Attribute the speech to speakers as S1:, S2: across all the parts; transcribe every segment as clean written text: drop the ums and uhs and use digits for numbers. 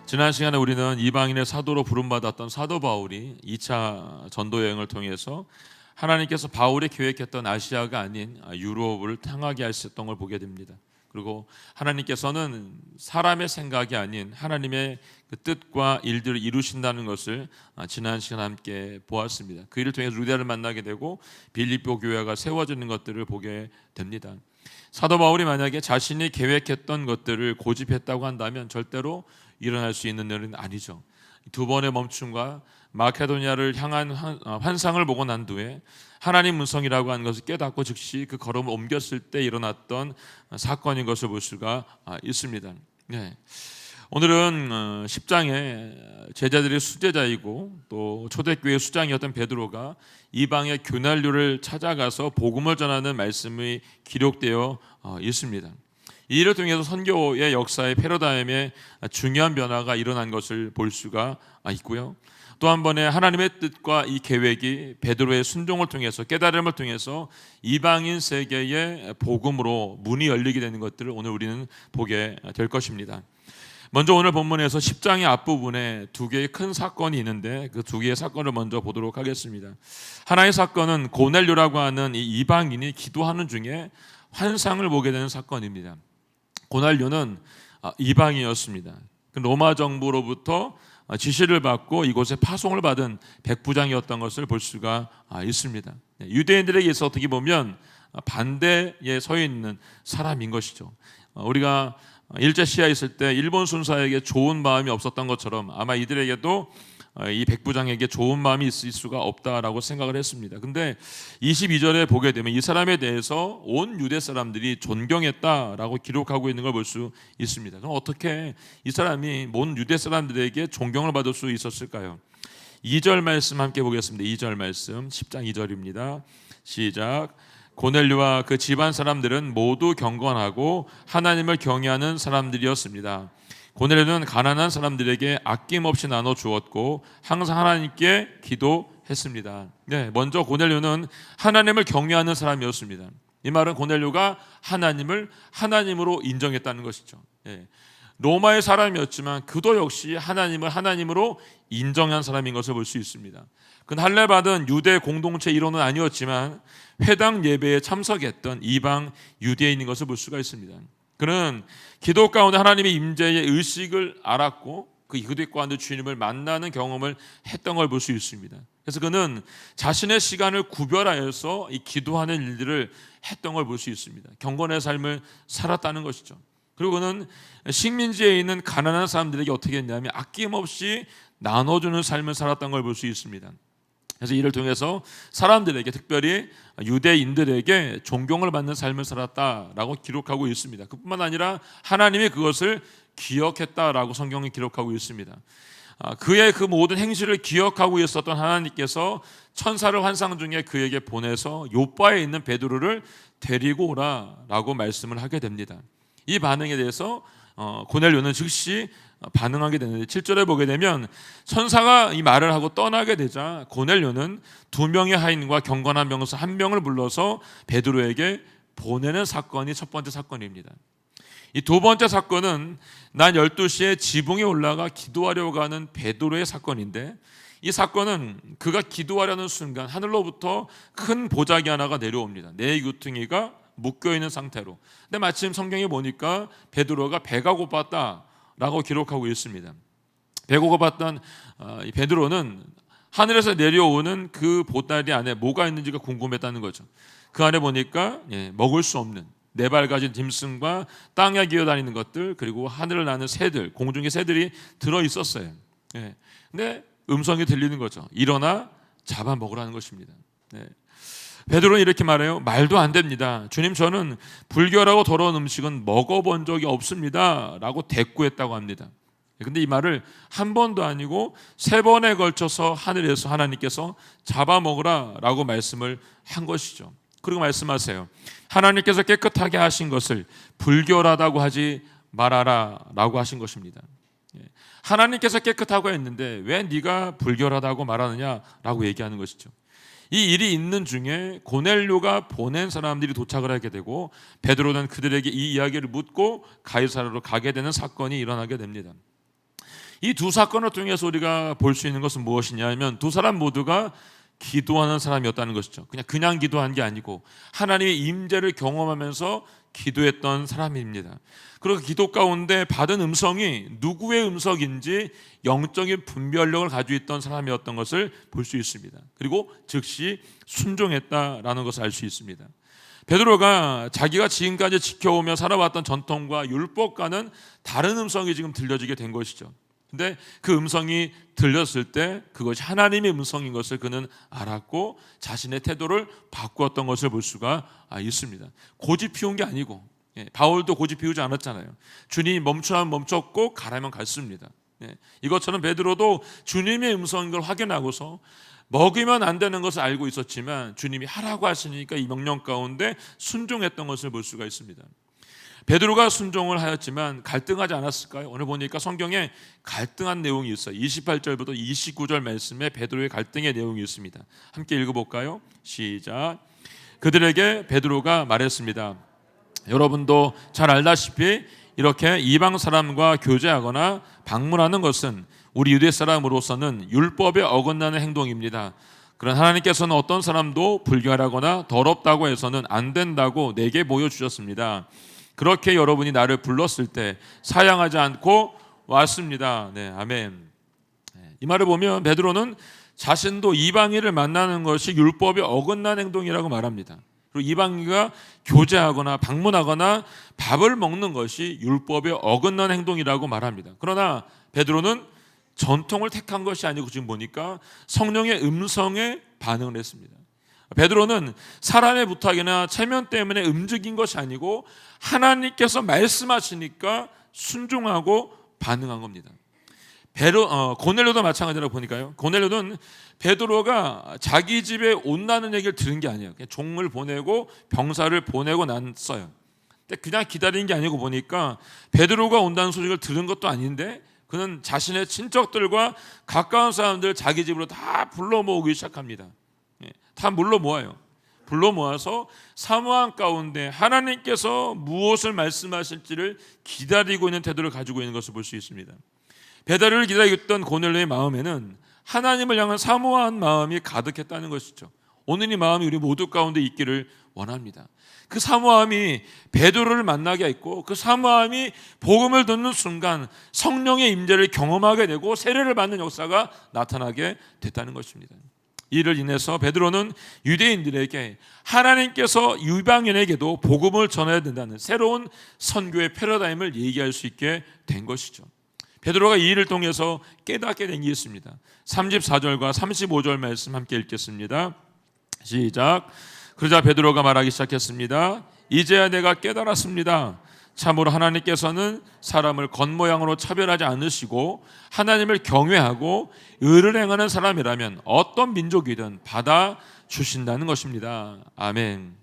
S1: 지난 시간에 우리는 이방인의 사도로 부름받았던 사도 바울이 2차 전도 여행을 통해서 하나님께서 바울이 계획했던 아시아가 아닌 유럽을 향하게 하셨던 걸 보게 됩니다. 그리고 하나님께서는 사람의 생각이 아닌 하나님의 그 뜻과 일들을 이루신다는 것을 지난 시간 함께 보았습니다. 그 일을 통해서 루디아를 만나게 되고 빌립보 교회가 세워지는 것들을 보게 됩니다. 사도 바울이 만약에 자신이 계획했던 것들을 고집했다고 한다면 절대로 일어날 수 있는 일은 아니죠. 두 번의 멈춤과 마케도니아를 향한 환상을 보고 난 뒤에 하나님 문성이라고 하는 것을 깨닫고 즉시 그 걸음을 옮겼을 때 일어났던 사건인 것을 볼 수가 있습니다. 네. 오늘은 10장에 제자들의 수제자이고 또 초대교회 수장이었던 베드로가 이방의 교난료를 찾아가서 복음을 전하는 말씀이 기록되어 있습니다. 이 일을 통해서 선교의 역사의 패러다임에 중요한 변화가 일어난 것을 볼 수가 있고요. 또 한 번에 하나님의 뜻과 이 계획이 베드로의 순종을 통해서 깨달음을 통해서 이방인 세계의 복음으로 문이 열리게 되는 것들을 오늘 우리는 보게 될 것입니다. 먼저 오늘 본문에서 10장의 앞부분에 두 개의 큰 사건이 있는데 그 두 개의 사건을 먼저 보도록 하겠습니다. 하나의 사건은 고넬료라고 하는 이 이방인이 기도하는 중에 환상을 보게 되는 사건입니다. 고넬료는 이방인이었습니다. 로마 정부로부터 지시를 받고 이곳에 파송을 받은 백부장이었던 것을 볼 수가 있습니다. 유대인들에게 있어 어떻게 보면 반대에 서 있는 사람인 것이죠. 우리가 일제시하에 있을 때 일본 순사에게 좋은 마음이 없었던 것처럼 아마 이들에게도 이 백부장에게 좋은 마음이 있을 수가 없다라고 생각을 했습니다. 근데 22절에 보게 되면 이 사람에 대해서 온 유대 사람들이 존경했다라고 기록하고 있는 걸 볼 수 있습니다. 그럼 어떻게 이 사람이 온 유대 사람들에게 존경을 받을 수 있었을까요? 2절 말씀 함께 보겠습니다. 2절 말씀 10장 2절입니다. 시작. 고넬료와 그 집안 사람들은 모두 경건하고 하나님을 경외하는 사람들이었습니다. 고넬료는 가난한 사람들에게 아낌없이 나눠 주었고 항상 하나님께 기도했습니다. 네, 먼저 고넬료는 하나님을 경외하는 사람이었습니다. 이 말은 고넬료가 하나님을 하나님으로 인정했다는 것이죠. 네, 로마의 사람이었지만 그도 역시 하나님을 하나님으로 인정한 사람인 것을 볼 수 있습니다. 그는 할례받은 유대 공동체 일원은 아니었지만 회당 예배에 참석했던 이방 유대인인 것을 볼 수가 있습니다. 그는 기도 가운데 하나님의 임재의 의식을 알았고 그 기도 가운데 주님을 만나는 경험을 했던 걸 볼 수 있습니다. 그래서 그는 자신의 시간을 구별하여서 이 기도하는 일들을 했던 걸 볼 수 있습니다. 경건의 삶을 살았다는 것이죠. 그리고 그는 식민지에 있는 가난한 사람들에게 어떻게 했냐면 아낌없이 나눠주는 삶을 살았던 걸 볼 수 있습니다. 그래서 이를 통해서 사람들에게 특별히 유대인들에게 존경을 받는 삶을 살았다라고 기록하고 있습니다. 그뿐만 아니라 하나님이 그것을 기억했다라고 성경이 기록하고 있습니다. 그의 그 모든 행실을 기억하고 있었던 하나님께서 천사를 환상 중에 그에게 보내서 요바에 있는 베드로를 데리고 오라라고 말씀을 하게 됩니다. 이 반응에 대해서 고넬료는 즉시 반응하게 되는데 7절에 보게 되면 천사가 이 말을 하고 떠나게 되자 고넬료는 두 명의 하인과 경건한 병사 한 명을 불러서 베드로에게 보내는 사건이 첫 번째 사건입니다. 이 두 번째 사건은 난 12시에 지붕에 올라가 기도하려고 하는 베드로의 사건인데 이 사건은 그가 기도하려는 순간 하늘로부터 큰 보자기 하나가 내려옵니다. 네 귀퉁이가 묶여있는 상태로. 근데 마침 성경에 보니까 베드로가 배가 고팠다라고 기록하고 있습니다. 배가 고팠던 이 베드로는 하늘에서 내려오는 그 보따리 안에 뭐가 있는지가 궁금했다는 거죠. 그 안에 보니까 먹을 수 없는 네 발 가진 짐승과 땅에 기어다니는 것들 그리고 하늘을 나는 새들, 공중의 새들이 들어있었어요. 근데 음성이 들리는 거죠. 일어나 잡아먹으라는 것입니다. 베드로는 이렇게 말해요. 말도 안 됩니다. 주님, 저는 불결하고 더러운 음식은 먹어본 적이 없습니다 라고 대꾸했다고 합니다. 근데 이 말을 한 번도 아니고 세 번에 걸쳐서 하늘에서 하나님께서 잡아먹으라 라고 말씀을 한 것이죠. 그리고 말씀하세요. 하나님께서 깨끗하게 하신 것을 불결하다고 하지 말아라 라고 하신 것입니다. 하나님께서 깨끗하고 했는데 왜 네가 불결하다고 말하느냐 라고 얘기하는 것이죠. 이 일이 있는 중에 고넬료가 보낸 사람들이 도착을 하게 되고 베드로는 그들에게 이 이야기를 묻고 가이사랴로 가게 되는 사건이 일어나게 됩니다. 이 두 사건을 통해서 우리가 볼 수 있는 것은 무엇이냐면 두 사람 모두가 기도하는 사람이었다는 것이죠. 그냥 기도한 게 아니고 하나님의 임재를 경험하면서 기도했던 사람입니다. 그리고 기도 가운데 받은 음성이 누구의 음성인지 영적인 분별력을 가지고 있던 사람이었던 것을 볼 수 있습니다. 그리고 즉시 순종했다라는 것을 알 수 있습니다. 베드로가 자기가 지금까지 지켜오며 살아왔던 전통과 율법과는 다른 음성이 지금 들려지게 된 것이죠. 근데 그 음성이 들렸을 때 그것이 하나님의 음성인 것을 그는 알았고 자신의 태도를 바꾸었던 것을 볼 수가 있습니다. 고집 피운 게 아니고, 바울도 고집 피우지 않았잖아요. 주님이 멈추면 멈췄고 가라면 갔습니다. 이것처럼 베드로도 주님의 음성인 걸 확인하고서 먹으면 안 되는 것을 알고 있었지만 주님이 하라고 하시니까 이 명령 가운데 순종했던 것을 볼 수가 있습니다. 베드로가 순종을 하였지만 갈등하지 않았을까요? 오늘 보니까 성경에 갈등한 내용이 있어요. 28절부터 29절 말씀에 베드로의 갈등의 내용이 있습니다. 함께 읽어볼까요? 시작. 그들에게 베드로가 말했습니다. 여러분도 잘 알다시피 이렇게 이방 사람과 교제하거나 방문하는 것은 우리 유대 사람으로서는 율법에 어긋나는 행동입니다. 그러나 하나님께서는 어떤 사람도 불결하거나 더럽다고 해서는 안 된다고 내게 보여주셨습니다. 그렇게 여러분이 나를 불렀을 때 사양하지 않고 왔습니다. 네, 아멘. 이 말을 보면 베드로는 자신도 이방인을 만나는 것이 율법에 어긋난 행동이라고 말합니다. 그리고 이방인과 교제하거나 방문하거나 밥을 먹는 것이 율법에 어긋난 행동이라고 말합니다. 그러나 베드로는 전통을 택한 것이 아니고 지금 보니까 성령의 음성에 반응을 했습니다. 베드로는 사람의 부탁이나 체면 때문에 움직인 것이 아니고 하나님께서 말씀하시니까 순종하고 반응한 겁니다. 고넬료도 마찬가지라고 보니까요. 고넬료는 베드로가 자기 집에 온다는 얘기를 들은 게 아니에요. 그냥 종을 보내고 병사를 보내고 났어요. 근데 그냥 기다린 게 아니고 보니까 베드로가 온다는 소식을 들은 것도 아닌데 그는 자신의 친척들과 가까운 사람들 자기 집으로 다 불러 모으기 시작합니다. 다 불러 모아요. 불러 모아서 사모한 가운데 하나님께서 무엇을 말씀하실지를 기다리고 있는 태도를 가지고 있는 것을 볼 수 있습니다. 베드로를 기다리던 고넬료의 마음에는 하나님을 향한 사모한 마음이 가득했다는 것이죠. 오늘 이 마음이 우리 모두 가운데 있기를 원합니다. 그 사모함이 베드로를 만나게 했고 그 사모함이 복음을 듣는 순간 성령의 임재를 경험하게 되고 세례를 받는 역사가 나타나게 됐다는 것입니다. 이를 인해서 베드로는 유대인들에게 하나님께서 이방인에게도 복음을 전해야 된다는 새로운 선교의 패러다임을 얘기할 수 있게 된 것이죠. 베드로가 이 일을 통해서 깨닫게 된 게 있습니다. 34절과 35절 말씀 함께 읽겠습니다. 시작. 그러자 베드로가 말하기 시작했습니다. 이제야 내가 깨달았습니다. 참으로 하나님께서는 사람을 겉모양으로 차별하지 않으시고 하나님을 경외하고 의를 행하는 사람이라면 어떤 민족이든 받아주신다는 것입니다. 아멘.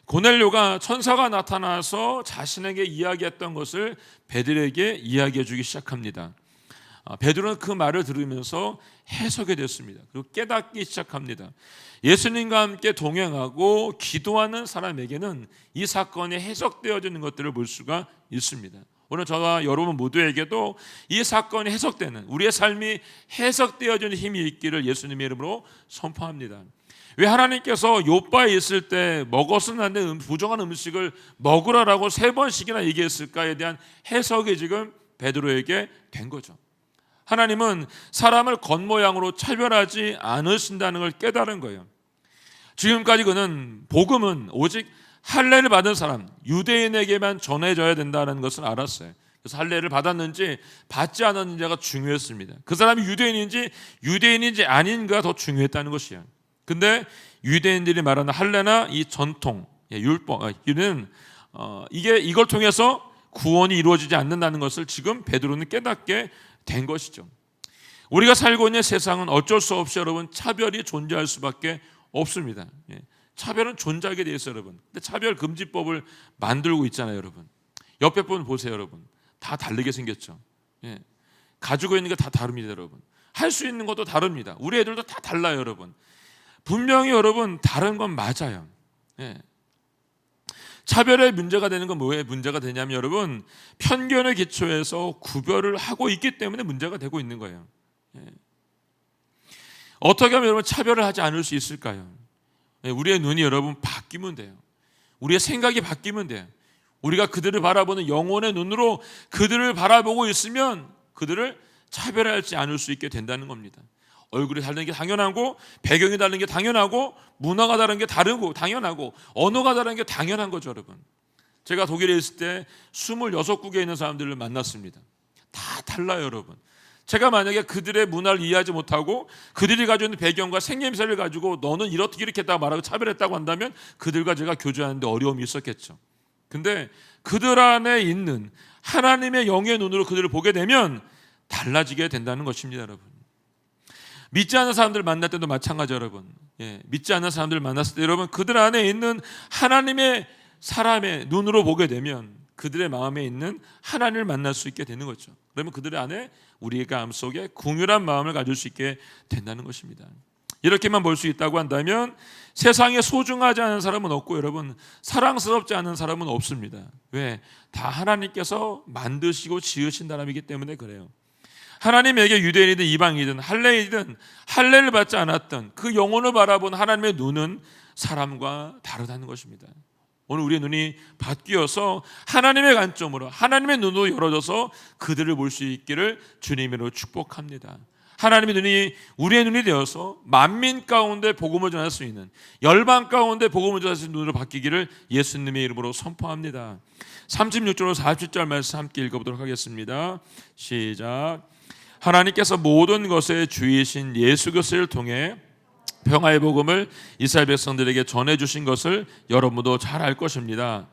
S1: 고넬료가 천사가 나타나서 자신에게 이야기했던 것을 베드로에게 이야기해 주기 시작합니다. 베드로는 그 말을 들으면서 해석이 됐습니다. 그리고 깨닫기 시작합니다. 예수님과 함께 동행하고 기도하는 사람에게는 이 사건이 해석되어지는 것들을 볼 수가 있습니다. 오늘 저와 여러분 모두에게도 이 사건이 해석되는 우리의 삶이 해석되어지는 힘이 있기를 예수님의 이름으로 선포합니다. 왜 하나님께서 욥바에 있을 때 먹어서는 안 되는 부정한 음식을 먹으라라고 3번씩이나 얘기했을까에 대한 해석이 지금 베드로에게 된 거죠. 하나님은 사람을 겉모양으로 차별하지 않으신다는 걸 깨달은 거예요. 지금까지 그는 복음은 오직 할례를 받은 사람, 유대인에게만 전해져야 된다는 것을 알았어요. 그래서 할례를 받았는지 받지 않았는지가 중요했습니다. 그 사람이 유대인인지 아닌가 더 중요했다는 것이에요. 근데 유대인들이 말하는 할례나 이 전통, 율법, 이걸 통해서 구원이 이루어지지 않는다는 것을 지금 베드로는 깨닫게 된 것이죠. 우리가 살고 있는 세상은 어쩔 수 없이 여러분 차별이 존재할 수밖에 없습니다. 차별은 존재하게 돼 있어요, 여러분. 근데 차별 금지법을 만들고 있잖아요, 여러분. 옆에 분 보세요, 여러분. 다 다르게 생겼죠. 가지고 있는 게 다 다릅니다, 여러분. 할 수 있는 것도 다릅니다. 우리 애들도 다 달라요, 여러분. 분명히 여러분 다른 건 맞아요. 차별의 문제가 되는 건 뭐에 문제가 되냐면 여러분, 편견의 기초에서 구별을 하고 있기 때문에 문제가 되고 있는 거예요. 어떻게 하면 여러분 차별을 하지 않을 수 있을까요? 우리의 눈이 여러분 바뀌면 돼요. 우리의 생각이 바뀌면 돼요. 우리가 그들을 바라보는 영혼의 눈으로 그들을 바라보고 있으면 그들을 차별하지 않을 수 있게 된다는 겁니다. 얼굴이 다른 게 당연하고, 배경이 다른 게 당연하고, 문화가 다른 게 다르고 당연하고, 언어가 다른 게 당연한 거죠, 여러분. 제가 독일에 있을 때 26국에 있는 사람들을 만났습니다. 다 달라요, 여러분. 제가 만약에 그들의 문화를 이해하지 못하고 그들이 가지고 있는 배경과 생김새를 가지고 너는 이렇게 했다고 말하고 차별했다고 한다면 그들과 제가 교제하는데 어려움이 있었겠죠. 근데 그들 안에 있는 하나님의 영의 눈으로 그들을 보게 되면 달라지게 된다는 것입니다, 여러분. 믿지 않는 사람들을 만날 때도 마찬가지, 여러분. 믿지 않는 사람들을 만났을 때 여러분, 그들 안에 있는 하나님의 사람의 눈으로 보게 되면 그들의 마음에 있는 하나님을 만날 수 있게 되는 거죠. 그러면 그들 안에 우리의 마음속에 긍휼한 마음을 가질 수 있게 된다는 것입니다. 이렇게만 볼 수 있다고 한다면 세상에 소중하지 않은 사람은 없고 여러분, 사랑스럽지 않은 사람은 없습니다. 왜? 다 하나님께서 만드시고 지으신 사람이기 때문에 그래요. 하나님에게 유대인이든 이방이든 할례이든 할례를 받지 않았던 그 영혼을 바라본 하나님의 눈은 사람과 다르다는 것입니다. 오늘 우리의 눈이 바뀌어서 하나님의 관점으로, 하나님의 눈으로 열어져서 그들을 볼 수 있기를 주님으로 축복합니다. 하나님의 눈이 우리의 눈이 되어서 만민 가운데 복음을 전할 수 있는, 열방 가운데 복음을 전할 수 있는 눈으로 바뀌기를 예수님의 이름으로 선포합니다. 36절로 47절 말씀 함께 읽어보도록 하겠습니다. 시작. 하나님께서 모든 것의 주이신 예수 그리스도를 통해 평화의 복음을 이스라엘 백성들에게 전해주신 것을 여러분도 잘 알 것입니다.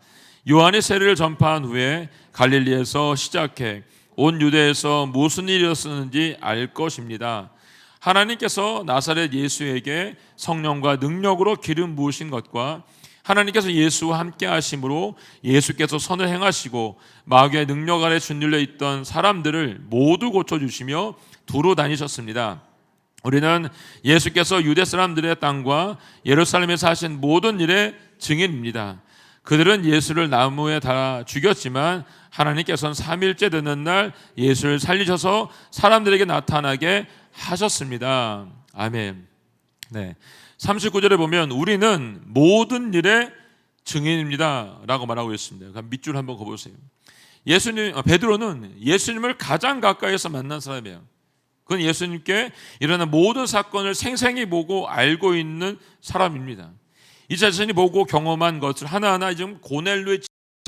S1: 요한이 세례를 전파한 후에 갈릴리에서 시작해 온 유대에서 무슨 일이 있었는지 알 것입니다. 하나님께서 나사렛 예수에게 성령과 능력으로 기름 부으신 것과 하나님께서 예수와 함께 하심으로 예수께서 선을 행하시고 마귀의 능력 아래 짓눌려 있던 사람들을 모두 고쳐주시며 두루 다니셨습니다. 우리는 예수께서 유대 사람들의 땅과 예루살렘에서 하신 모든 일의 증인입니다. 그들은 예수를 나무에 달아 죽였지만 하나님께서는 3일째 되는 날 예수를 살리셔서 사람들에게 나타나게 하셨습니다. 아멘. 네. 39절에 보면 우리는 모든 일의 증인입니다 라고 말하고 있습니다. 밑줄 한번 그어보세요. 베드로는 예수님을 가장 가까이에서 만난 사람이에요. 그건 예수님께 일어난 모든 사건을 생생히 보고 알고 있는 사람입니다. 이 자신이 보고 경험한 것을 하나하나 지금 고넬료에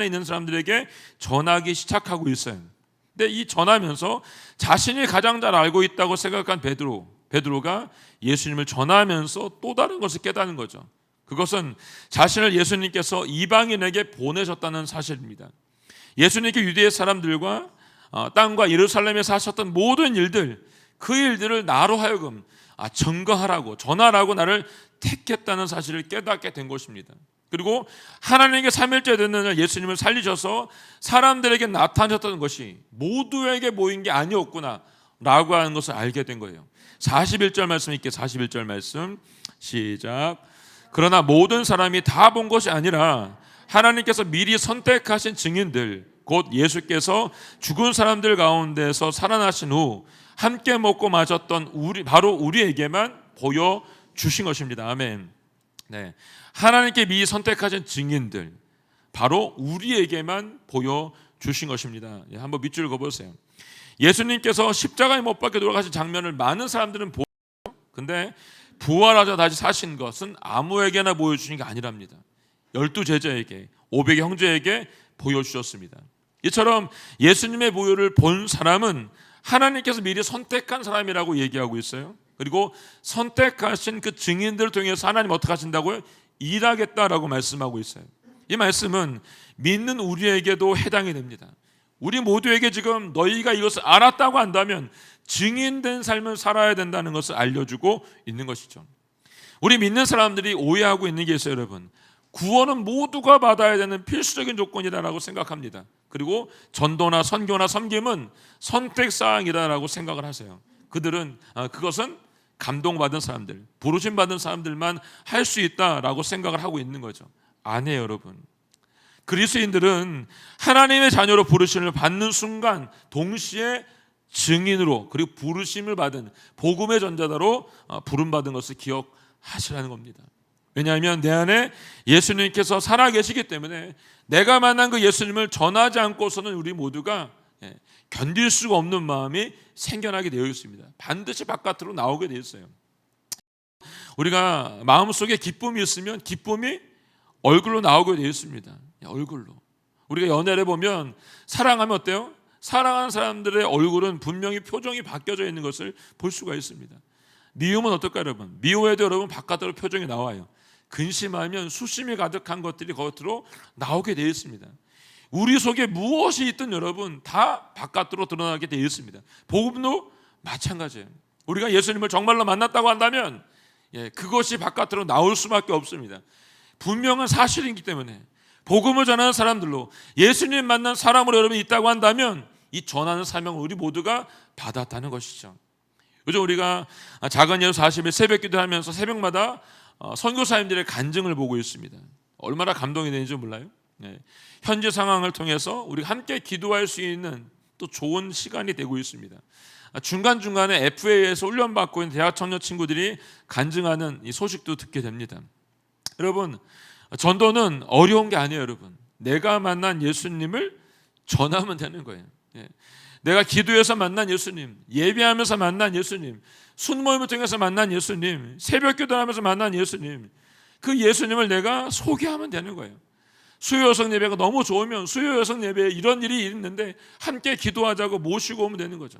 S1: 있는 사람들에게 전하기 시작하고 있어요. 근데 이 전하면서 자신이 가장 잘 알고 있다고 생각한 베드로가 예수님을 전하면서 또 다른 것을 깨닫는 거죠. 그것은 자신을 예수님께서 이방인에게 보내셨다는 사실입니다. 예수님께 유대의 사람들과 땅과 예루살렘에서 하셨던 모든 일들, 그 일들을 나로 하여금 증거하라고, 전하라고 나를 택했다는 사실을 깨닫게 된 것입니다. 그리고 하나님께 3일째 되는 날 예수님을 살리셔서 사람들에게 나타나셨다는 것이 모두에게 모인 게 아니었구나 라고 하는 것을 알게 된 거예요. 41절 말씀 있게 41절 말씀 시작. 그러나 모든 사람이 다 본 것이 아니라 하나님께서 미리 선택하신 증인들 곧 예수께서 죽은 사람들 가운데서 살아나신 후 함께 먹고 마셨던 바로 우리에게만 보여주신 것입니다. 아멘. 네. 하나님께 미리 선택하신 증인들 바로 우리에게만 보여주신 것입니다. 한번 밑줄 그어보세요. 예수님께서 십자가에 못 박혀 돌아가신 장면을 많은 사람들은 보죠. 근데 부활하자 다시 사신 것은 아무에게나 보여주신 게 아니랍니다. 12제자에게 500의 형제에게 보여주셨습니다. 이처럼 예수님의 보혈을 본 사람은 하나님께서 미리 선택한 사람이라고 얘기하고 있어요. 그리고 선택하신 그 증인들을 통해서 하나님 어떻게 하신다고요? 일하겠다라고 말씀하고 있어요. 이 말씀은 믿는 우리에게도 해당이 됩니다. 우리 모두에게 지금 너희가 이것을 알았다고 한다면 증인된 삶을 살아야 된다는 것을 알려주고 있는 것이죠. 우리 믿는 사람들이 오해하고 있는 게 있어요, 여러분. 구원은 모두가 받아야 되는 필수적인 조건이라고 생각합니다. 그리고 전도나 선교나 섬김은 선택사항이라고 생각을 하세요. 그것은 감동받은 사람들, 부르심 받은 사람들만 할 수 있다라고 생각을 하고 있는 거죠. 아니에요, 여러분. 그리스도인들은 하나님의 자녀로 부르심을 받는 순간 동시에 증인으로 그리고 부르심을 받은 복음의 전자다로 부름받은 것을 기억하시라는 겁니다. 왜냐하면 내 안에 예수님께서 살아계시기 때문에 내가 만난 그 예수님을 전하지 않고서는 우리 모두가 견딜 수가 없는 마음이 생겨나게 되어 있습니다. 반드시 바깥으로 나오게 되어 있어요. 우리가 마음속에 기쁨이 있으면 기쁨이 얼굴로 나오게 되어 있습니다. 얼굴로. 우리가 연애를 보면 사랑하면 어때요? 사랑하는 사람들의 얼굴은 분명히 표정이 바뀌어져 있는 것을 볼 수가 있습니다. 미움은 어떨까요, 여러분? 미워해도 여러분 바깥으로 표정이 나와요. 근심하면 수심이 가득한 것들이 겉으로 나오게 되어 있습니다. 우리 속에 무엇이 있든 여러분 다 바깥으로 드러나게 되어 있습니다. 복음도 마찬가지예요. 우리가 예수님을 정말로 만났다고 한다면 그것이 바깥으로 나올 수밖에 없습니다. 분명한 사실이기 때문에 복음을 전하는 사람들로 예수님 만난 사람으로 여러분이 있다고 한다면 이 전하는 사명을 우리 모두가 받았다는 것이죠. 요즘 우리가 작은 예수 40일 새벽 기도하면서 새벽마다 선교사님들의 간증을 보고 있습니다. 얼마나 감동이 되는지 몰라요. 현재 상황을 통해서 우리가 함께 기도할 수 있는 또 좋은 시간이 되고 있습니다. 중간중간에 FA에서 훈련받고 있는 대학 청년 친구들이 간증하는 이 소식도 듣게 됩니다. 여러분, 전도는 어려운 게 아니에요. 여러분, 내가 만난 예수님을 전하면 되는 거예요. 내가 기도해서 만난 예수님, 예배하면서 만난 예수님, 순모임을 통해서 만난 예수님, 새벽 기도하면서 만난 예수님, 그 예수님을 내가 소개하면 되는 거예요. 수요 여성 예배가 너무 좋으면 수요 여성 예배에 이런 일이 있는데 함께 기도하자고 모시고 오면 되는 거죠.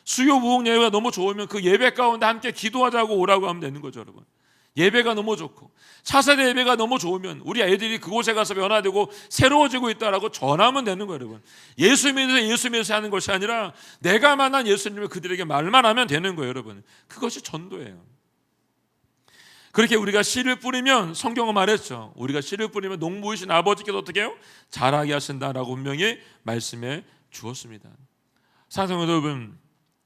S1: 수요 부흥 예배가 너무 좋으면 그 예배 가운데 함께 기도하자고 오라고 하면 되는 거죠, 여러분. 예배가 너무 좋고 차세대 예배가 너무 좋으면 우리 애들이 그곳에 가서 변화되고 새로워지고 있다라고 전하면 되는 거예요, 여러분. 예수 믿어서 하는 것이 아니라 내가 만난 예수님을 그들에게 말만 하면 되는 거예요, 여러분. 그것이 전도예요. 그렇게 우리가 씨를 뿌리면 성경은 말했죠. 우리가 씨를 뿌리면 농부이신 아버지께서 어떻게 해요? 자라게 하신다라고 분명히 말씀해 주었습니다. 사랑하는 여러분,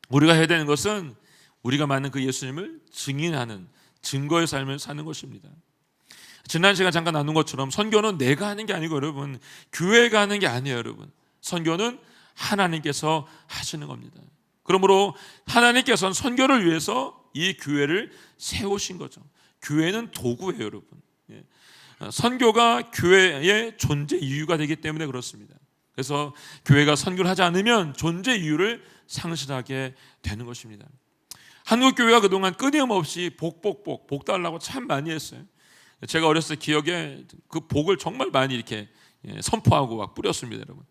S1: 우리가 해야 되는 것은 우리가 만난 그 예수님을 증인하는 증거의 삶을 사는 것입니다. 지난 시간 잠깐 나눈 것처럼 선교는 내가 하는 게 아니고 여러분 교회가 하는 게 아니에요. 여러분 선교는 하나님께서 하시는 겁니다. 그러므로 하나님께서는 선교를 위해서 이 교회를 세우신 거죠. 교회는 도구예요, 여러분. 선교가 교회의 존재 이유가 되기 때문에 그렇습니다. 그래서 교회가 선교를 하지 않으면 존재 이유를 상실하게 되는 것입니다. 한국 교회가 그동안 끊임없이 복 달라고 참 많이 했어요. 제가 어렸을 때 기억에 그 복을 정말 많이 이렇게 선포하고 막 뿌렸습니다, 여러분.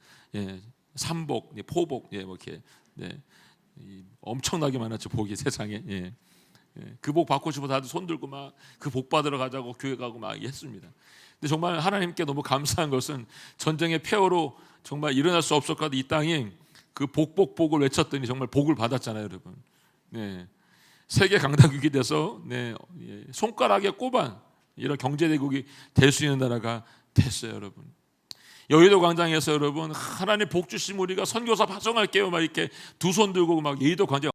S1: 삼복, 포복, 뭐 이렇게 엄청나게 많았죠, 복이 세상에. 그 복 받고 싶어 다들 손 들고 막 그 복 받으러 가자고 교회 가고 막 했습니다. 근데 정말 하나님께 너무 감사한 것은 전쟁의 폐허로 정말 일어날 수 없을 것 같은 이 땅이 그 복을 외쳤더니 정말 복을 받았잖아요, 여러분. 세계 강대국이 돼서 손가락에 꼽아 이런 경제대국이 될 수 있는 나라가 됐어요, 여러분. 여의도 광장에서 여러분 하나님 복 주신 우리가 선교사 파송할게요 막 이렇게 두 손 들고 막 여의도 광장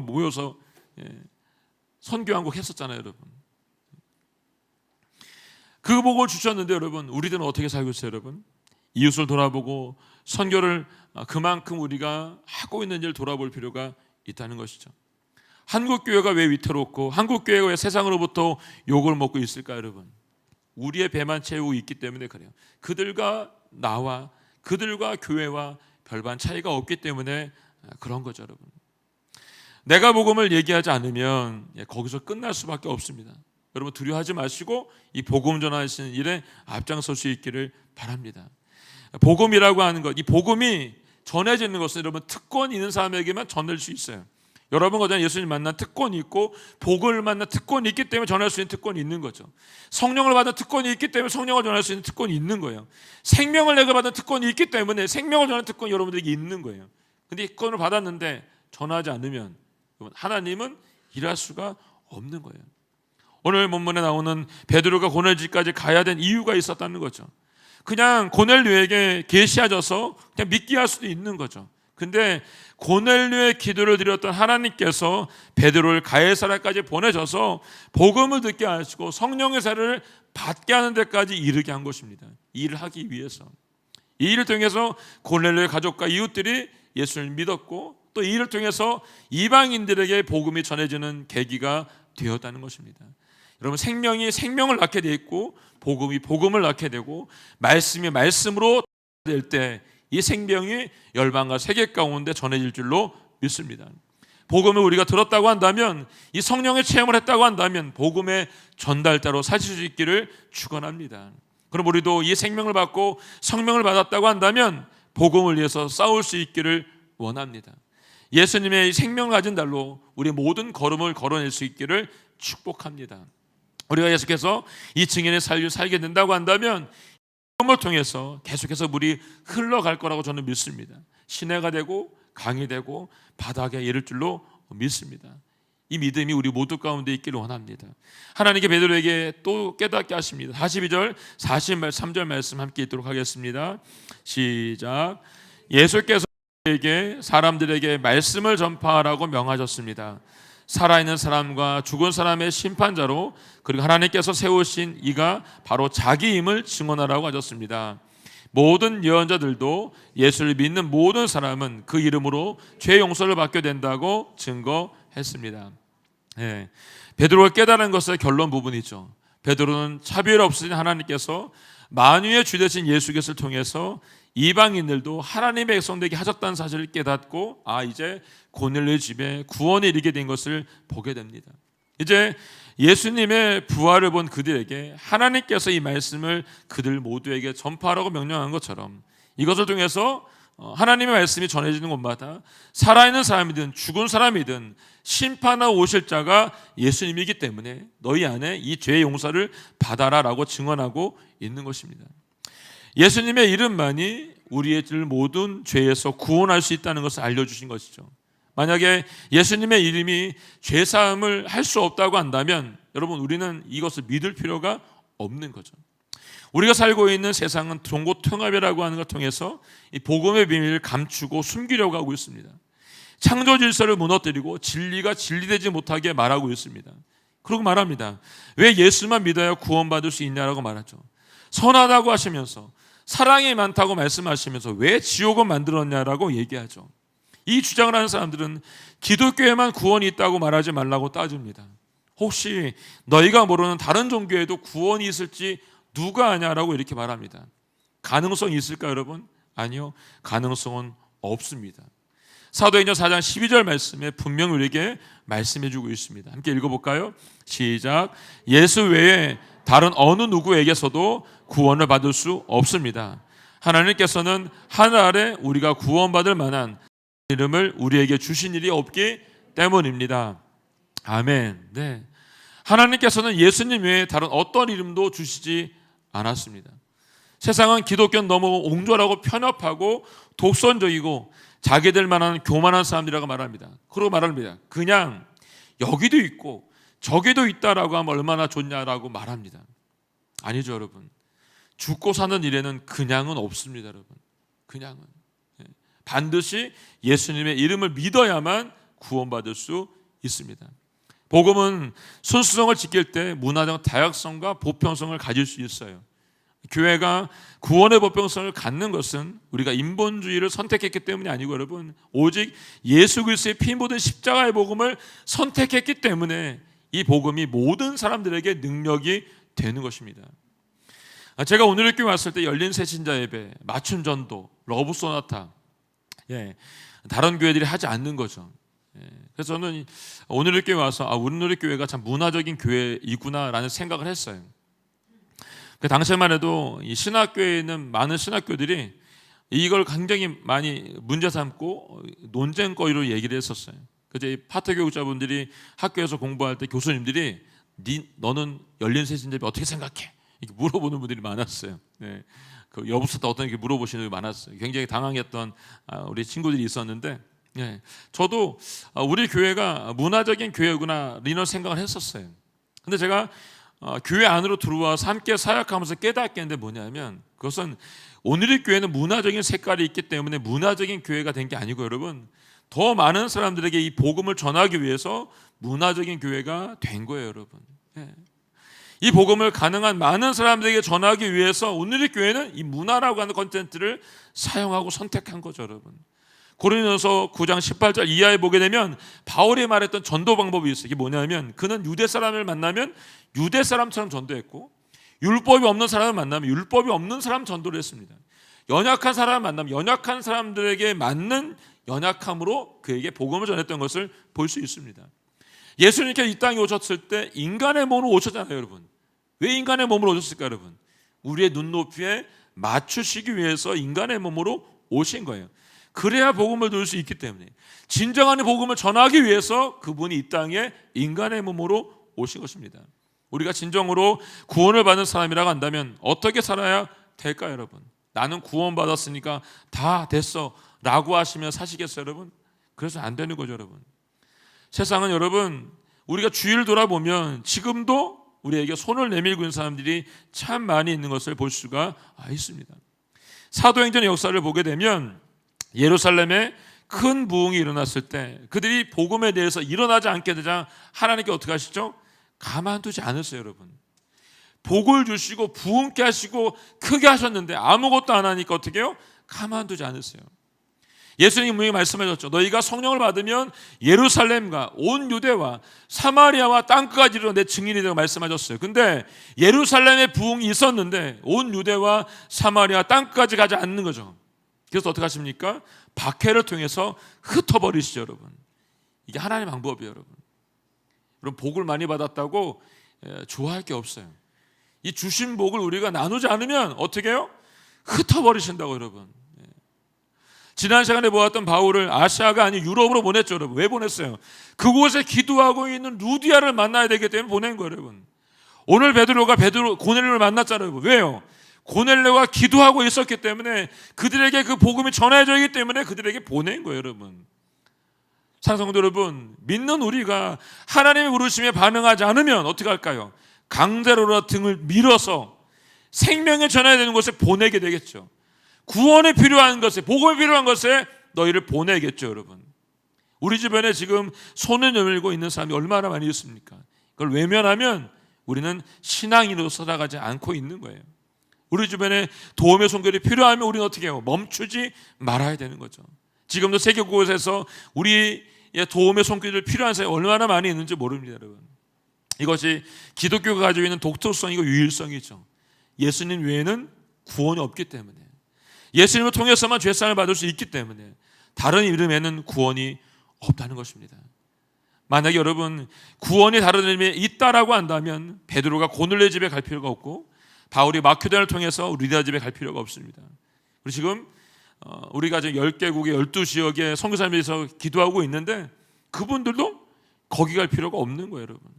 S1: 모여서 선교한국 했었잖아요, 여러분. 그 복을 주셨는데 여러분 우리들은 어떻게 살고 있어요, 여러분? 이웃을 돌아보고 선교를 그만큼 우리가 하고 있는 일을 돌아볼 필요가 있다는 것이죠. 한국 교회가 왜 위태롭고 한국 교회가 왜 세상으로부터 욕을 먹고 있을까요, 여러분? 우리의 배만 채우고 있기 때문에 그래요. 그들과 나와 그들과 교회와 별반 차이가 없기 때문에 그런 거죠, 여러분. 내가 복음을 얘기하지 않으면 거기서 끝날 수밖에 없습니다. 여러분 두려워하지 마시고 이 복음 전하시는 일에 앞장설 수 있기를 바랍니다. 복음이라고 하는 것, 이 복음이 전해지는 것은 여러분 특권 있는 사람에게만 전할 수 있어요. 여러분 거잖아요. 예수님 만난 특권이 있고 복을 만난 특권이 있기 때문에 전할 수 있는 특권이 있는 거죠. 성령을 받은 특권이 있기 때문에 성령을 전할 수 있는 특권이 있는 거예요. 생명을 내가 받은 특권이 있기 때문에 생명을 전하는 특권이 여러분들에게 있는 거예요. 근데 이 특권을 받았는데 전하지 않으면 하나님은 일할 수가 없는 거예요. 오늘 본문에 나오는 베드로가 고넬집까지 가야 된 이유가 있었다는 거죠. 그냥 고넬료에게 계시하셔서 그냥 믿게 할 수도 있는 거죠. 근데 고넬료의 기도를 드렸던 하나님께서 베드로를 가이사랴까지 보내셔서 복음을 듣게 하시고 성령의 세례를 받게 하는 데까지 이르게 한 것입니다. 이 일을 하기 위해서. 이 일을 통해서 고넬료의 가족과 이웃들이 예수를 믿었고 또 이 일을 통해서 이방인들에게 복음이 전해지는 계기가 되었다는 것입니다. 여러분, 생명이 생명을 낳게 돼 있고 복음이 복음을 낳게 되고 말씀이 말씀으로 될 때 이 생명이 열방과 세계 가운데 전해질 줄로 믿습니다. 복음을 우리가 들었다고 한다면, 이 성령의 체험을 했다고 한다면 복음의 전달자로 사실 수 있기를 축원합니다. 그럼 우리도 이 생명을 받고 성령을 받았다고 한다면 복음을 위해서 싸울 수 있기를 원합니다. 예수님의 생명을 가진 달로 우리 모든 걸음을 걸어낼 수 있기를 축복합니다. 우리가 계속해서 이 증인의 삶을 살게 된다고 한다면 복음을 통해서 계속해서 물이 흘러갈 거라고 저는 믿습니다. 시내가 되고 강이 되고 바닥에 이를 줄로 믿습니다. 이 믿음이 우리 모두 가운데 있기를 원합니다. 하나님께 베드로에게 또 깨닫게 하십니다. 42절 43절 말씀 함께 읽도록 하겠습니다. 시작. 예수께서 에게 사람들에게 말씀을 전파하라고 명하셨습니다. 살아있는 사람과 죽은 사람의 심판자로, 그리고 하나님께서 세우신 이가 바로 자기임을 증언하라고 하셨습니다. 모든 예언자들도 예수를 믿는 모든 사람은 그 이름으로 죄 용서를 받게 된다고 증거했습니다. 베드로가 깨달은 것의 결론 부분이죠. 베드로는 차별 없으신 하나님께서 만유의 주 되신 예수 그리스도를 통해서 이방인들도 하나님의 백성되게 하셨다는 사실을 깨닫고 이제 고넬료의 집에 구원에 이르게 된 것을 보게 됩니다. 이제 예수님의 부활을 본 그들에게 하나님께서 이 말씀을 그들 모두에게 전파하라고 명령한 것처럼 이것을 통해서 하나님의 말씀이 전해지는 곳마다 살아있는 사람이든 죽은 사람이든 심판하러 오실 자가 예수님이기 때문에 너희 안에 이 죄의 용서를 받아라라고 증언하고 있는 것입니다. 예수님의 이름만이 우리의 모든 죄에서 구원할 수 있다는 것을 알려주신 것이죠. 만약에 예수님의 이름이 죄사함을 할 수 없다고 한다면 여러분, 우리는 이것을 믿을 필요가 없는 거죠. 우리가 살고 있는 세상은 종고통합이라고 하는 것을 통해서 이 복음의 비밀을 감추고 숨기려고 하고 있습니다. 창조 질서를 무너뜨리고 진리가 진리되지 못하게 말하고 있습니다. 그러고 말합니다. 왜 예수만 믿어야 구원받을 수 있냐라고 말하죠. 선하다고 하시면서 사랑이 많다고 말씀하시면서 왜 지옥을 만들었냐라고 얘기하죠. 이 주장을 하는 사람들은 기독교에만 구원이 있다고 말하지 말라고 따집니다. 혹시 너희가 모르는 다른 종교에도 구원이 있을지 누가 아냐라고 이렇게 말합니다. 가능성이 있을까요, 여러분? 아니요, 가능성은 없습니다. 사도행전 4장 12절 말씀에 분명히 우리에게 말씀해주고 있습니다. 함께 읽어볼까요? 시작. 예수 외에 다른 어느 누구에게서도 구원을 받을 수 없습니다. 하나님께서는 하늘 아래 우리가 구원받을 만한 이름을 우리에게 주신 일이 없기 때문입니다. 아멘. 네. 하나님께서는 예수님 외에 다른 어떤 이름도 주시지 않았습니다. 세상은 기독교는 너무 옹졸하고 편협하고 독선적이고 자기들만한 교만한 사람들이라고 말합니다. 그러고 말합니다. 그냥 여기도 있고 저기도 있다라고 하면 얼마나 좋냐라고 말합니다. 아니죠, 여러분. 죽고 사는 일에는 그냥은 없습니다, 여러분. 그냥은. 반드시 예수님의 이름을 믿어야만 구원받을 수 있습니다. 복음은 순수성을 지킬 때 문화적 다양성과 보편성을 가질 수 있어요. 교회가 구원의 보편성을 갖는 것은 우리가 인본주의를 선택했기 때문이 아니고 여러분, 오직 예수 그리스도의 피 묻은 십자가의 복음을 선택했기 때문에 이 복음이 모든 사람들에게 능력이 되는 것입니다. 제가 오늘 교회 왔을 때 열린 새신자 예배, 맞춤 전도, 러브 소나타, 다른 교회들이 하지 않는 거죠. 그래서 저는 오늘 교회 와서 오늘 교회가 참 문화적인 교회이구나라는 생각을 했어요. 그 당시만 해도 이 신학교에 있는 많은 신학교들이 이걸 굉장히 많이 문제 삼고 논쟁거리로 얘기를 했었어요. 그래서 이 파트 교육자분들이 학교에서 공부할 때 교수님들이 너는 열린 새신자 어떻게 생각해? 이렇게 물어보는 분들이 많았어요. 그 여부서도 어떤 게 물어보시는 분이 많았어요. 굉장히 당황했던 우리 친구들이 있었는데, 저도 우리 교회가 문화적인 교회구나 이런 생각을 했었어요. 근데 제가 교회 안으로 들어와서 함께 사역하면서 깨닫게 된 게 뭐냐면, 그것은 오늘의 교회는 문화적인 색깔이 있기 때문에 문화적인 교회가 된 게 아니고 여러분, 더 많은 사람들에게 이 복음을 전하기 위해서 문화적인 교회가 된 거예요, 여러분. 이 복음을 가능한 많은 사람들에게 전하기 위해서 오늘의 교회는 이 문화라고 하는 콘텐츠를 사용하고 선택한 거죠, 여러분. 고린도서 9장 18절 이하에 보게 되면 바울이 말했던 전도 방법이 있어요. 이게 뭐냐면 그는 유대 사람을 만나면 유대 사람처럼 전도했고, 율법이 없는 사람을 만나면 율법이 없는 사람 전도를 했습니다. 연약한 사람을 만나면 연약한 사람들에게 맞는 연약함으로 그에게 복음을 전했던 것을 볼 수 있습니다. 예수님께서 이 땅에 오셨을 때 인간의 몸으로 오셨잖아요, 여러분. 왜 인간의 몸으로 오셨을까, 여러분? 우리의 눈높이에 맞추시기 위해서 인간의 몸으로 오신 거예요. 그래야 복음을 들을 수 있기 때문에, 진정한 복음을 전하기 위해서 그분이 이 땅에 인간의 몸으로 오신 것입니다. 우리가 진정으로 구원을 받는 사람이라고 한다면 어떻게 살아야 될까요, 여러분? 나는 구원받았으니까 다 됐어 라고 하시면 사시겠어요, 여러분? 그래서 안 되는 거죠, 여러분. 세상은 여러분, 우리가 주위를 돌아보면 지금도 우리에게 손을 내밀고 있는 사람들이 참 많이 있는 것을 볼 수가 있습니다. 사도행전의 역사를 보게 되면 예루살렘에 큰 부흥이 일어났을 때 그들이 복음에 대해서 일어나지 않게 되자 하나님께 어떻게 하시죠? 가만두지 않으세요, 여러분. 복을 주시고 부흥케 하시고 크게 하셨는데 아무것도 안 하니까 어떻게 해요? 가만두지 않으세요. 예수님이 분명히 말씀하셨죠. 너희가 성령을 받으면 예루살렘과 온 유대와 사마리아와 땅끝까지 이르러 내 증인이 되고 말씀하셨어요. 근데 예루살렘에 부흥이 있었는데 온 유대와 사마리아 땅끝까지 가지 않는 거죠. 그래서 어떻게 하십니까? 박해를 통해서 흩어버리시죠, 여러분. 이게 하나님의 방법이에요, 여러분. 여러분, 복을 많이 받았다고 좋아할 게 없어요. 이 주신 복을 우리가 나누지 않으면 어떻게 해요? 흩어버리신다고, 여러분. 지난 시간에 보았던 바울을 아시아가 아닌 유럽으로 보냈죠, 여러분. 왜 보냈어요? 그곳에 기도하고 있는 루디아를 만나야 되기 때문에 보낸 거예요, 여러분. 오늘 베드로가 고넬료를 만났잖아요, 여러분. 왜요? 고넬료가 기도하고 있었기 때문에, 그들에게 그 복음이 전해져 있기 때문에 그들에게 보낸 거예요, 여러분. 사랑성도 여러분, 믿는 우리가 하나님의 부르심에 반응하지 않으면 어떻게 할까요? 강제로라 등을 밀어서 생명을 전해야 되는 곳에 보내게 되겠죠. 구원이 필요한 것에, 복음이 필요한 것에 너희를 보내겠죠, 여러분. 우리 주변에 지금 손을 내밀고 있는 사람이 얼마나 많이 있습니까? 그걸 외면하면 우리는 신앙인으로 살아가지 않고 있는 거예요. 우리 주변에 도움의 손길이 필요하면 우리는 어떻게 해요? 멈추지 말아야 되는 거죠. 지금도 세계 곳에서 우리의 도움의 손길이 필요한 사람이 얼마나 많이 있는지 모릅니다, 여러분. 이것이 기독교가 가지고 있는 독특성이고 유일성이죠. 예수님 외에는 구원이 없기 때문에, 예수님을 통해서만 죄사함을 받을 수 있기 때문에 다른 이름에는 구원이 없다는 것입니다. 만약에 여러분 구원이 다른 이름에 있다라고 한다면 베드로가 고넬료 집에 갈 필요가 없고 바울이 마케도냐를 통해서 루디아 집에 갈 필요가 없습니다. 그리고 지금 우리가 지금 10개국의 12지역에 선교사님들에서 기도하고 있는데 그분들도 거기 갈 필요가 없는 거예요, 여러분.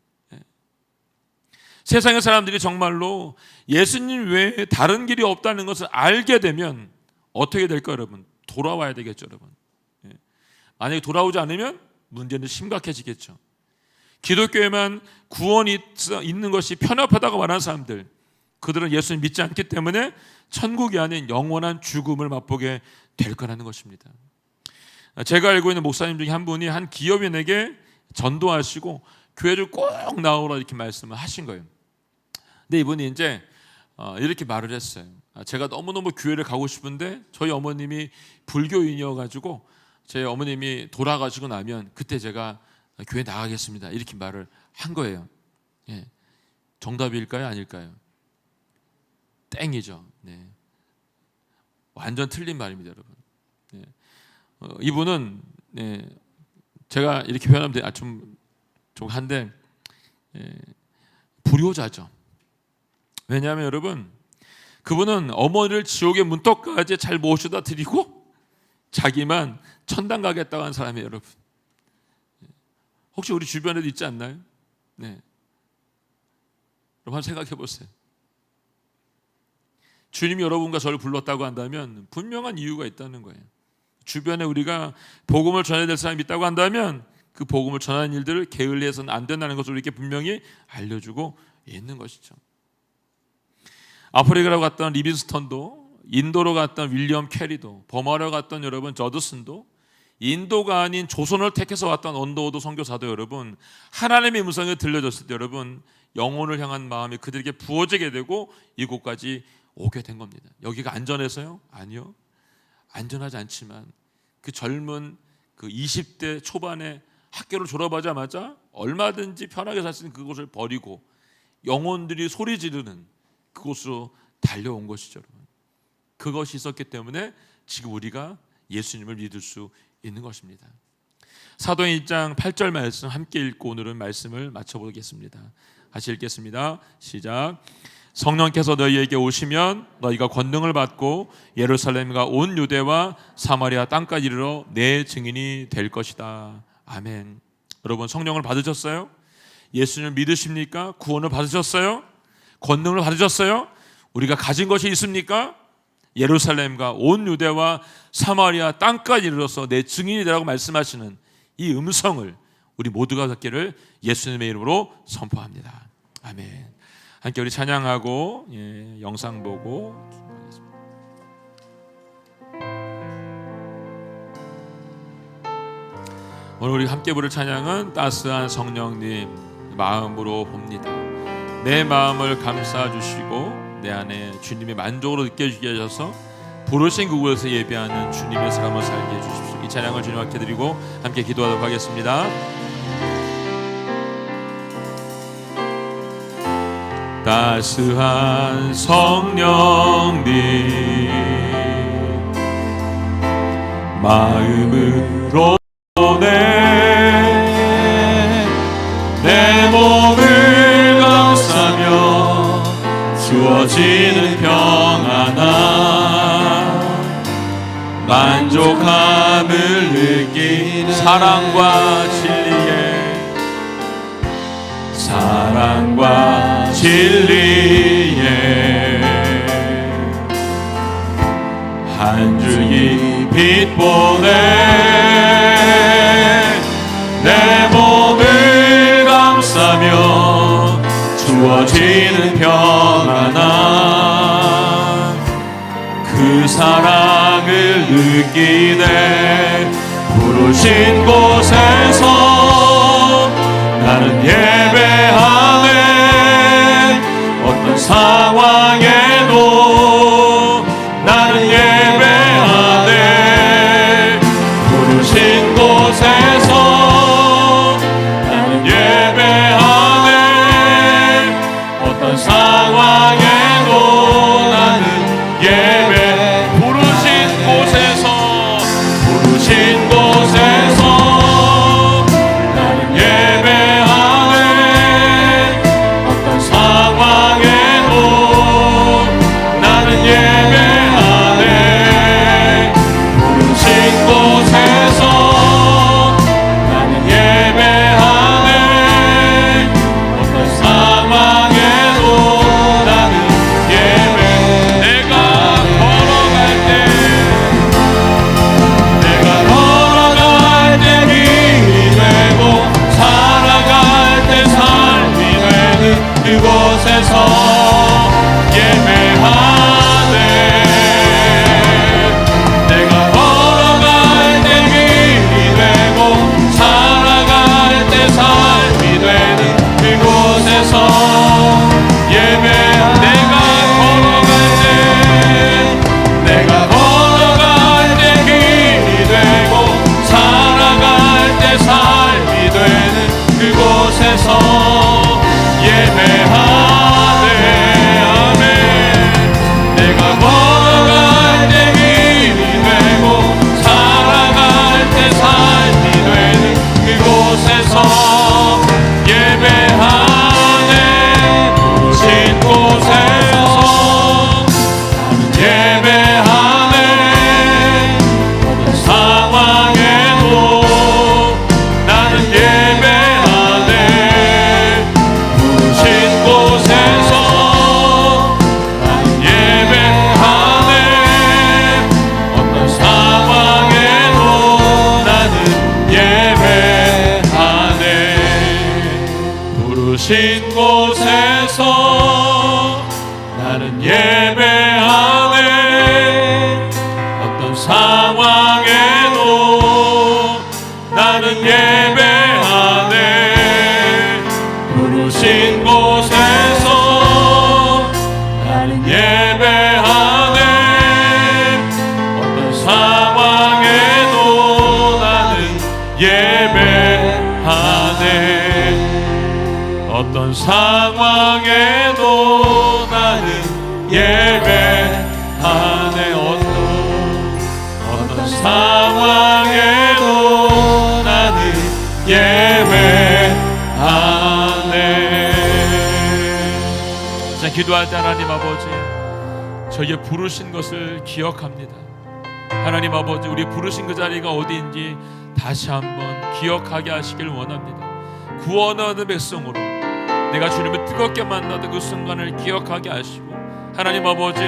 S1: 세상의 사람들이 정말로 예수님 외에 다른 길이 없다는 것을 알게 되면 어떻게 될까요, 여러분? 돌아와야 되겠죠, 여러분. 만약에 돌아오지 않으면 문제는 심각해지겠죠. 기독교에만 구원이 있는 것이 편협하다고 말하는 사람들, 그들은 예수님 믿지 않기 때문에 천국이 아닌 영원한 죽음을 맛보게 될 거라는 것입니다. 제가 알고 있는 목사님 중에 한 분이 한 기업인에게 전도하시고 교회를 꼭 나오라 이렇게 말씀을 하신 거예요. 근데 이분이 이제 이렇게 말을 했어요. 제가 너무너무 교회를 가고 싶은데 저희 어머님이 불교인이어가지고 제 어머님이 돌아가시고 나면 그때 제가 교회 나가겠습니다. 이렇게 말을 한 거예요. 예. 정답일까요? 아닐까요? 땡이죠. 네. 완전 틀린 말입니다, 여러분. 네. 이분은 제가 이렇게 표현하면 좀 한데 불효자죠. 왜냐하면 여러분, 그분은 어머니를 지옥의 문턱까지 잘 모셔다 드리고 자기만 천당 가겠다고 하는 사람이에요, 여러분. 혹시 우리 주변에도 있지 않나요? 네. 여러분 한번 생각해 보세요. 주님이 여러분과 저를 불렀다고 한다면 분명한 이유가 있다는 거예요. 주변에 우리가 복음을 전해야 될 사람이 있다고 한다면 그 복음을 전하는 일들을 게을리해서는 안 된다는 것을 우리에게 분명히 알려주고 있는 것이죠. 아프리카로 갔던 리빙스턴도, 인도로 갔던 윌리엄 캐리도, 버마로 갔던 여러분 저드슨도, 인도가 아닌 조선을 택해서 왔던 언더우드 선교사도 여러분 하나님의 음성이 들려졌을 때 여러분 영혼을 향한 마음이 그들에게 부어지게 되고 이곳까지 오게 된 겁니다. 여기가 안전해서요? 아니요. 안전하지 않지만 그 젊은 그 20대 초반에 학교를 졸업하자마자 얼마든지 편하게 살 수 있는 그곳을 버리고 영혼들이 소리 지르는 그곳으로 달려온 것이죠. 그것이 있었기 때문에 지금 우리가 예수님을 믿을 수 있는 것입니다. 사도행 1장 8절 말씀 함께 읽고 오늘은 말씀을 마쳐보겠습니다. 다시 읽겠습니다. 시작. 성령께서 너희에게 오시면 너희가 권능을 받고 예루살렘과 온 유대와 사마리아 땅까지 이르러 내 증인이 될 것이다. 아멘. 여러분, 성령을 받으셨어요? 예수님을 믿으십니까? 구원을 받으셨어요? 권능을 받으셨어요? 우리가 가진 것이 있습니까? 예루살렘과 온 유대와 사마리아 땅까지 이르러서 내 증인이 되라고 말씀하시는 이 음성을 우리 모두가 듣기를 예수님의 이름으로 선포합니다. 아멘. 함께 우리 찬양하고 영상 보고 기도하겠습니다. 오늘 우리 함께 부를 찬양은 따스한 성령님 마음으로 봅니다. 내 마음을 감싸주시고 내 안에 주님의 만족으로 느껴지게 하셔서 부르신 그곳에서 예배하는 주님의 삶을 살게 해주십시오. 이 찬양을 주님 앞에 드리고 함께 기도하도록 하겠습니다. 따스한 성령님 마음으로 내 몸을 감싸며 주어지는 평안함 만족함을 느끼는 사랑과 진리에 한 줄기 빛 보내 내 몸을 감싸며 주어지는 평안함 그 사랑을 느끼네 부르신 곳에서 나는 예배하네 어떤 상황에도 나는 예배하네 부르신 곳에서 나는 예배하네 어떤 상황에도 나는 예배 부르신 곳에서 나는 예배하네 어떤 상황에도 나는 예배하네 부르신 곳에서 나는 예배하네 어떤 상황에도 나는 예배 내가 걸어갈 때 길이 되고 살아갈 때 삶이 되는 그곳에서 예배하네 내가 걸어갈 때 길이 되고 살아갈 때 삶이 되는 그곳에서 예배하네 내가 걸어갈 때 길이 되고 살아갈 때 삶이 되는 그곳에서 예배하네 아멘 내가 걸어갈 때 길이 되고 살아갈 때 삶이 되는 그곳에서 예배하네 부르신 곳에서 예배하네 어떤 상황에도 나는 예배하네 부르신 곳에서 나는 예배하네 어떤 상황에도 나는 예배하네 부르신 곳에서 나는 예배하네 어떤 상황에도 나는 예배하네 부르신 곳 어떤 상황에도 나는 예배하네. 어떤 상황에도 나는 예배하네. 자, 기도할 때 하나님 아버지, 저에게 부르신 것을 기억합니다. 하나님 아버지, 우리 부르신 그 자리가 어디인지 다시 한번 기억하게 하시길 원합니다. 구원하는 백성으로 내가 주님을 뜨겁게 만나던 그 순간을 기억하게 하시고, 하나님 아버지,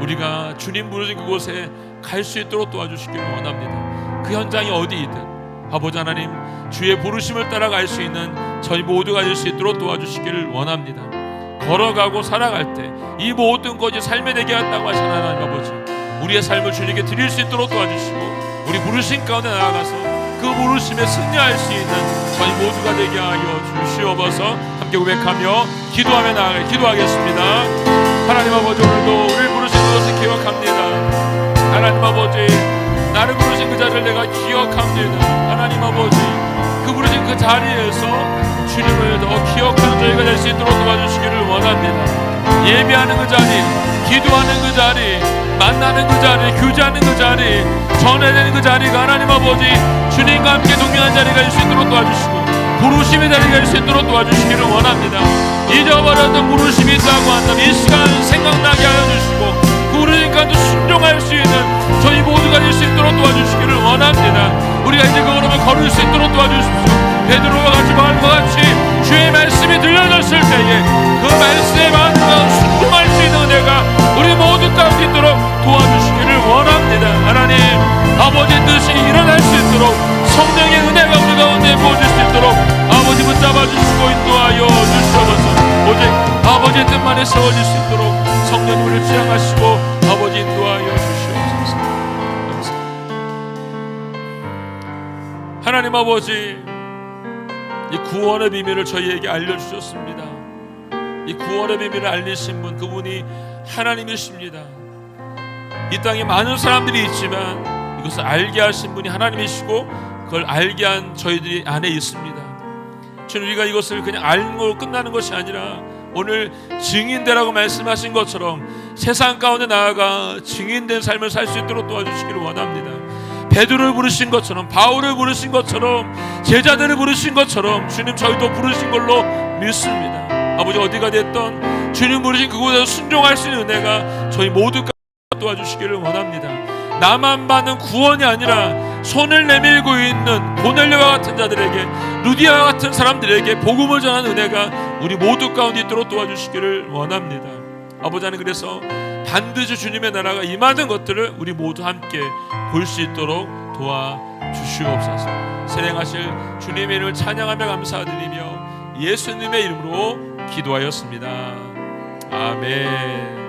S1: 우리가 주님 부르신 그곳에 갈 수 있도록 도와주시길 원합니다. 그 현장이 어디이든 아버지 하나님, 주의 부르심을 따라갈 수 있는 저희 모두가 될 수 있도록 도와주시기를 원합니다. 걸어가고 살아갈 때 이 모든 것이 삶에 되게 한다고 하신 하나님 아버지, 우리의 삶을 주님께 드릴 수 있도록 도와주시고, 우리 부르심 가운데 나아가서 그 부르심에 승리할 수 있는 저희 모두가 되게 하여 주시옵소서. 함께 고백하며 기도하며 기도하겠습니다. 하나님 아버지, 오늘도 우리 부르신 것을 기억합니다. 하나님 아버지, 나를 부르신 그 자리를 내가 기억합니다. 하나님 아버지, 그 부르신 그 자리에서 주님을 더 기억하는 저희가 될 수 있도록 도와주시기를 원합니다. 예배하는 그 자리, 기도하는 그 자리, 만나는 그 자리, 교제하는 그 자리, 전해내는 그 자리가 하나님 아버지, 주님과 함께 동행한 자리가 될 수 있도록 도와주시고, 부르심의 자리가 될 수 있도록 도와주시기를 원합니다. 잊어버렸던 부르심이 있다고 한다면 이 시간 생각나게 하여 주시고, 그 부르심과도 순종할 수 있는 저희 모두가 될 수 있도록 도와주시기를 원합니다. 우리가 이제 그 걸음을 걸을 수 있도록 도와주십시오. 베드로와 같이 마음과 같이 주의 말씀이 들려졌을 때에 그 말씀에 마음과 순종할 수 있는 은혜가 우리 모두 가운데 있도록 도와주시기를 원합니다. 하나님 아버지의 뜻이 일어날 수 있도록 성령의 은혜가 우리 가운데 부어질 수 있도록 아버지 붙잡아 주시고 인도하여 주시옵소서. 오직 아버지의 뜻만에 세워질 수 있도록 성령님 우리를 지향하시고 아버지 인도하여 주시옵소서. 감사합니다. 하나님 아버지, 이 구원의 비밀을 저희에게 알려주셨습니다. 이 구원의 비밀을 알리신 분, 그분이 하나님이십니다. 이 땅에 많은 사람들이 있지만 이것을 알게 하신 분이 하나님이시고, 그걸 알게 한 저희들이 안에 있습니다. 주님, 우리가 이것을 그냥 알고 끝나는 것이 아니라 오늘 증인되라고 말씀하신 것처럼 세상 가운데 나아가 증인된 삶을 살 수 있도록 도와주시기를 원합니다. 베드로를 부르신 것처럼, 바울을 부르신 것처럼, 제자들을 부르신 것처럼 주님 저희도 부르신 걸로 믿습니다. 아버지, 어디가 됐던 주님 부르신 그곳에서 순종할 수 있는 은혜가 저희 모두가 도와주시기를 원합니다. 나만 받는 구원이 아니라 손을 내밀고 있는 고넬료와 같은 자들에게, 루디아와 같은 사람들에게 복음을 전하는 은혜가 우리 모두 가운데 있도록 도와주시기를 원합니다. 아버지 하나님, 그래서 반드시 주님의 나라가 임하는 것들을 우리 모두 함께 볼 수 있도록 도와주시옵소서. 실행하실 주님의 이름을 찬양하며 감사드리며 예수님의 이름으로 기도하였습니다. 아멘.